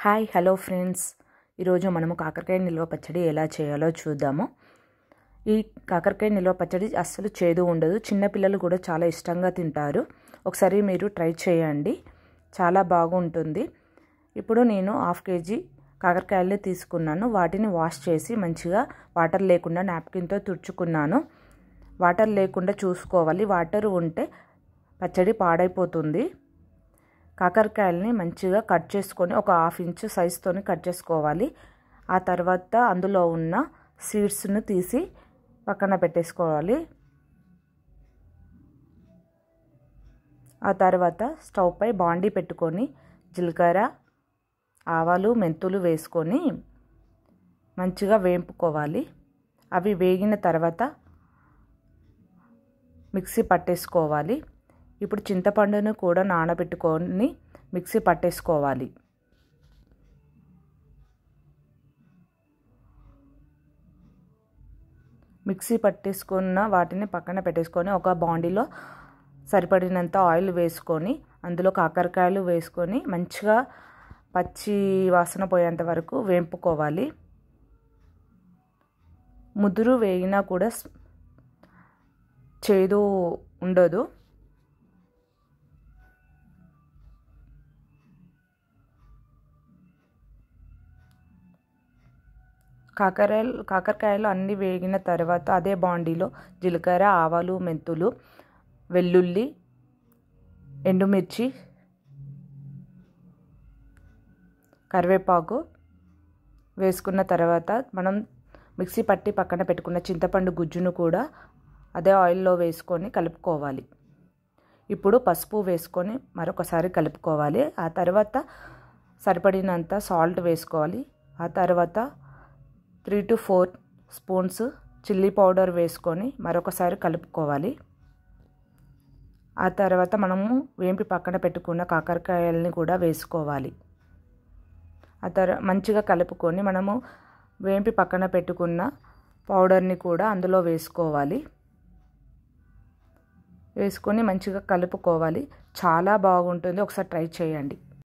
Hi hello friends, ఈరోజు మనము కాకరకాయ నిల్వ పచ్చడి ఎలా చేయాలో చూద్దాము. ఈ కాకరకాయ నిల్వ పచ్చడి అస్సలు చేదు ఉండదు, చిన్నపిల్లలు కూడా చాలా ఇష్టంగా తింటారు. ఒకసారి మీరు ట్రై చేయండి, చాలా బాగుంటుంది. ఇప్పుడు నేను 1/2 kg కాకరకాయలు తీసుకున్నాను. వాటిని వాష్ చేసి మంచిగా వాటర్ లేకుండా నాప్కిన్తో తుడుచుకున్నాను. వాటర్ లేకుండా చూసుకోవాలి, వాటర్ ఉంటే పచ్చడి పాడైపోతుంది. కాకరకాయలని మంచిగా కట్ చేసుకొని ఒక 1/2 ఇంచ్ సైజుతోని కట్ చేసుకోవాలి. ఆ తర్వాత అందులో ఉన్న సీడ్స్ను తీసి పక్కన పెట్టేసుకోవాలి. ఆ తర్వాత స్టవ్ పై బాండీ పెట్టుకొని జీలకర్ర, ఆవాలు, మెంతులు వేసుకొని మంచిగా వేంపుకోవాలి. అవి వేగిన తర్వాత మిక్సీ పట్టేసుకోవాలి. ఇప్పుడు చింతపండును కూడా నానబెట్టుకొని మిక్సీ పట్టేసుకోవాలి. మిక్సీ పట్టేసుకున్న వాటిని పక్కన పెట్టేసుకొని ఒక బాండీలో సరిపడినంత ఆయిల్ వేసుకొని అందులో కాకరకాయలు వేసుకొని మంచిగా పచ్చి వాసన పోయేంత వరకు వేంపుకోవాలి. ముదురు వేగినా కూడా చేదు ఉండదు. కాకరకాయలు అన్నీ వేగిన తర్వాత అదే బాండీలో జీలకర్ర, ఆవాలు, మెంతులు, వెల్లుల్లి, ఎండుమిర్చి, కరివేపాకు వేసుకున్న తర్వాత మనం మిక్సీ పట్టి పక్కన పెట్టుకున్న చింతపండు గుజ్జును కూడా అదే ఆయిల్లో వేసుకొని కలుపుకోవాలి. ఇప్పుడు పసుపు వేసుకొని మరొకసారి కలుపుకోవాలి. ఆ తర్వాత సరిపడినంత సాల్ట్ వేసుకోవాలి. ఆ తర్వాత 3 to 4 స్పూన్స్ చిల్లీ పౌడర్ వేసుకొని మరొకసారి కలుపుకోవాలి. ఆ తర్వాత మనము వేంపి పక్కన పెట్టుకున్న కాకరకాయలని కూడా వేసుకోవాలి. మంచిగా కలుపుకొని మనము వేంపి పక్కన పెట్టుకున్న పౌడర్ని కూడా అందులో వేసుకోవాలి. వేసుకొని మంచిగా కలుపుకోవాలి. చాలా బాగుంటుంది, ఒకసారి ట్రై చేయండి.